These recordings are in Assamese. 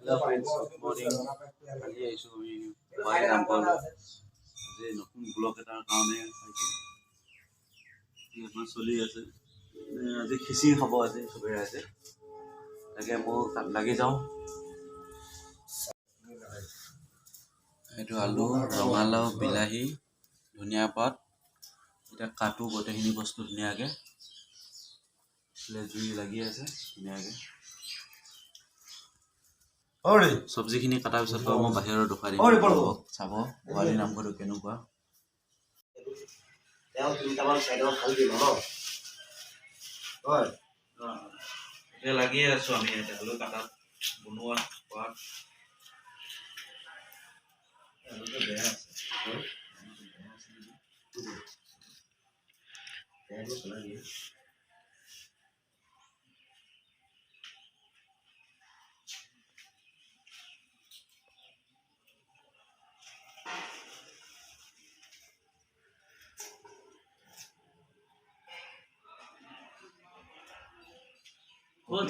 Hello friends, good morning. কালি আহিছোঁ আমি ভবানী নামঘৰলৈ। আজি নতুন ব্লগ এটাৰ কাৰণে আমাৰ চলি আছে। আজি খিচিৰি খাব আজি চবেই ৰাইজে। তাকে মই তাত লাগি যাওঁ। এইটো আলু, ৰঙালাও, বিলাহী, ধনিয়া পাত। এতিয়া কাটো গোটেইখিনি বস্তু ধুনীয়াকৈ। জুই লাগি আছে ধুনীয়াকৈ। চব্জিখিনি কটাৰ পিছত বাৰু মই বাহিৰৰ দেখুৱাই দিম চাব ভবানী নামঘৰটো কেনেকুৱা। এতিয়া লাগিয়ে আছো আমি আলু কাটাত বনোৱা খোৱাত। আলুটো বেয়া আছে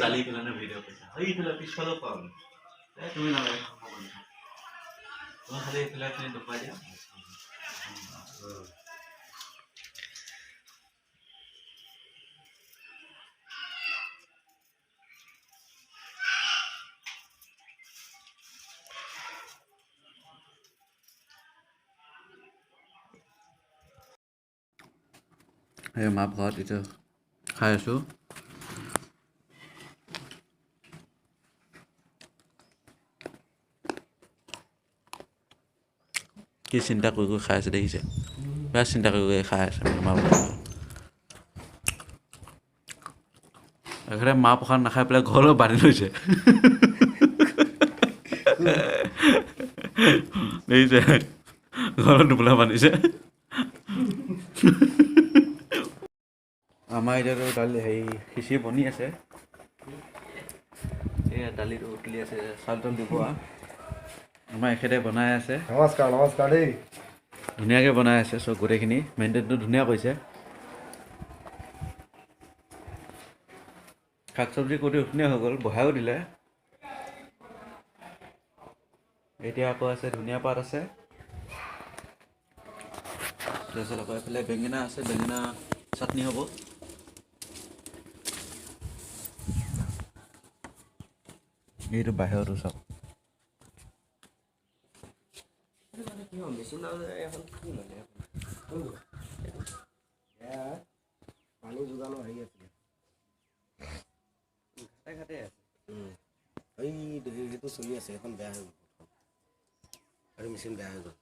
জালি পেলানে ভিডিঅ' কৈছা এইফালে পিছফালেও পাওঁ তুমি নালাগে খালি এইফালে তুমি দেখুৱাই দিয়া। এই মা ভাত এতিয়া খাই আছোঁ। কি চিন্তা কৰি কৰি খাই আছে দেখিছে, বেয়া চিন্তা কৰি কৰি খাই আছে মা প্ৰসাদ। একেবাৰে মা প্ৰসাদ নাখাই পেলাই ঘৰলৈ বান্ধি লৈছে। দেখিছে ঘৰত টোপোলা বান্ধিছে। আমাৰ এতিয়াতো দালি খিচিৰি বনি আছে। এয়া দালিটো উতলি আছে, চাউল তাউল দিব। আমাৰ এখেতে বনাই আছে। নমস্কাৰ নমস্কাৰ দেই। ধুনীয়াকৈ বনাই আছে চব, গোটেইখিনি মেইনটেইনটো ধুনীয়া কৰিছে। শাক চব্জি কৰি ধুনীয়া হৈ গ'ল, বহাইও দিলে। এতিয়া আকৌ আছে ধনিয়া পাত আছে, তাৰপিছত আকৌ এইফালে বেঙেনা আছে, বেঙেনা চাটনি হ'ব। এইটো বাহিৰতো চাওক। পানী যোগানো হেৰি আছিলে ঘাটে আছে। সেইটো চলি আছে, এখন বেয়া হৈ গ'ল আৰু মেচিন বেয়া হৈ গ'ল।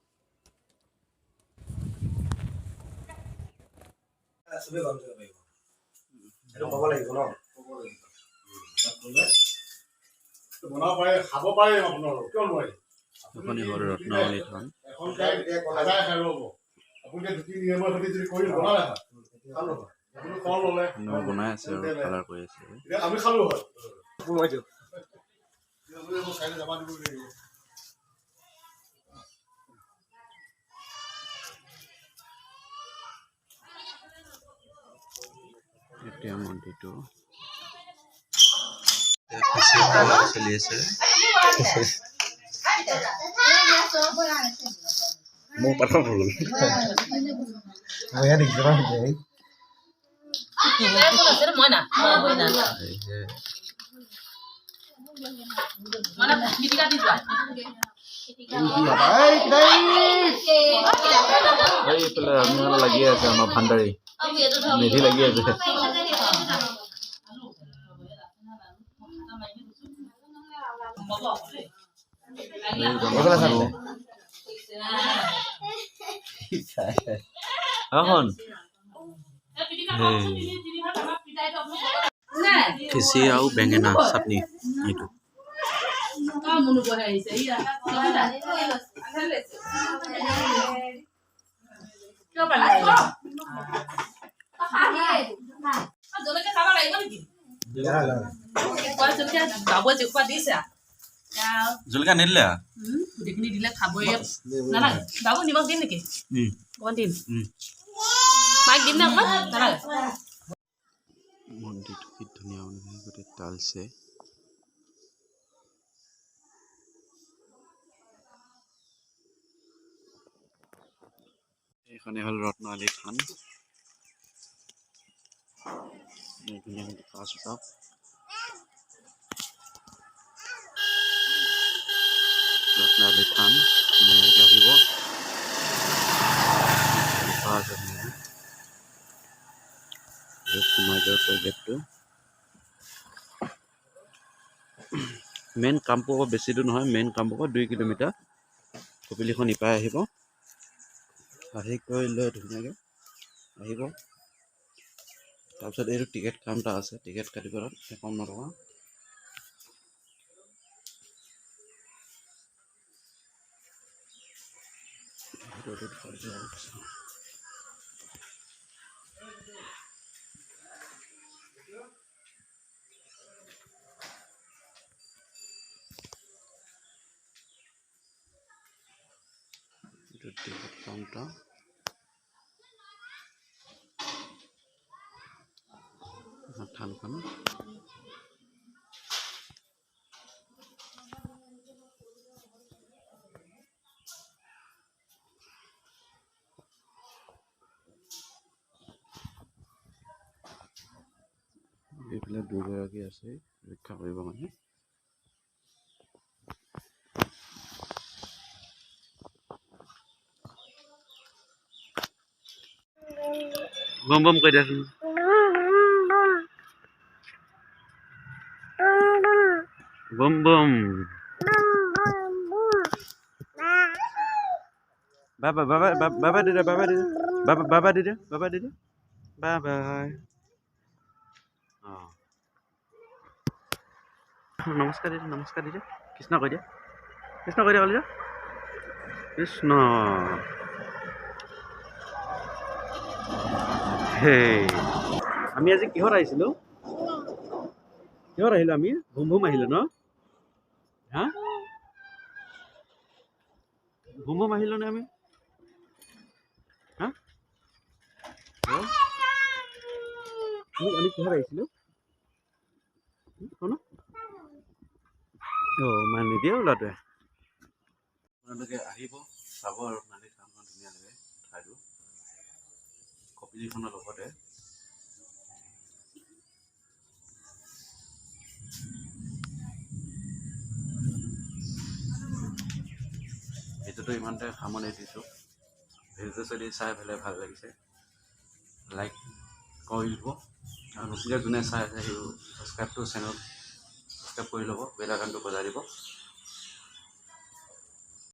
চবেই গম যাব পাৰিব, সেইটো ক'ব লাগিব ন। বনাব পাৰে, খাব পাৰে আপোনালোক, কিয় নোৱাৰি? আপুনি হ'ল ৰত্নাৱলী থান। বনাই আছে আৰু কালাৰ কৰি আছে। আমি খালো হয়। এতিয়া মন্দিৰটো চলি আছে। মোৰ পাঠক হ'ল মই ইয়াত দেখিছোঁ এইফালে আমি লাগি আছে আমাৰ ভাণ্ডাৰী মেধি লাগি আছে। খিচিৰি আৰু বেঙেনা চাটনি এইটো। জলকীয়া নিদিলে গোটেইখিনি দিলে খাবই নালাগে। বাবু নিমখ দিম নেকি? অকণমান দিম। মাইক দিম নে অকণমান? নালাগে। মন্দিৰটো কি ধুনীয়া গোটেই টাইলছে। এইখনে হ'ল ৰত্নআলী থান। ধুনীয়া চাওক ৰত্নআলী থান ধুনীয়াকৈ আহিব। সোমাই যোৱা প্ৰজেক্টটো মেইন কামপুৰ বেছি দূৰ নহয়, মেইন কামপুৰ 2 কিলোমিটাৰ। কপিলিখন ইপাই আহিব, আহি কৰি লৈ ধুনীয়াকৈ আহিব। তাৰপিছত এইটো টিকেট কাউণ্টাৰ আছে, টিকেট কাটিব 51 টকা। টিকেট কাউণ্টাৰ থানখন। এইফালে দুগৰাকী আছে ৰক্ষা কৰিব মানে। বম বম কৈ দিয়াচোন। বম বম বাবা বাবা বাবা দিদা বাবা দিদা বাবা বাবা দিদা বাবা দিদা বাই বাই। নমস্কাৰ দিদা, নমস্কাৰ দিদা। কৃষ্ণ কৈ দিয়া, কৃষ্ণ কৈ দিয়া কলিজা, কৃষ্ণ। হেই আমি আজি কিহত আহিছিলোঁ? কিহত আহিলোঁ আমি? ভুম ভুম আহিলোঁ ন? হা ভুম ভুম আহিলোঁ নে আমি? হা আমি কিহত আহিছিলোঁ? মান নিদিয়ে ল'ৰাটোৱে। আপোনালোকে আহিব, চাব আৰু নালি থানখন ধুনীয়া লাগে ঠাইটো কপিলিখনৰ লগতে। ভিডিঅ'টো ইমানতে সামৰণি দিছোঁ। ভিডিঅ'টো যদি চাই পেলাই ভাল লাগিছে লাইক কৰি দিব, আৰু নতুনকৈ যোনে চাই আছে সেই ছাবস্ক্ৰাইবটো চেনেল ছাবস্ক্ৰাইব কৰি ল'ব, বেল আইকনটো বজাই দিব।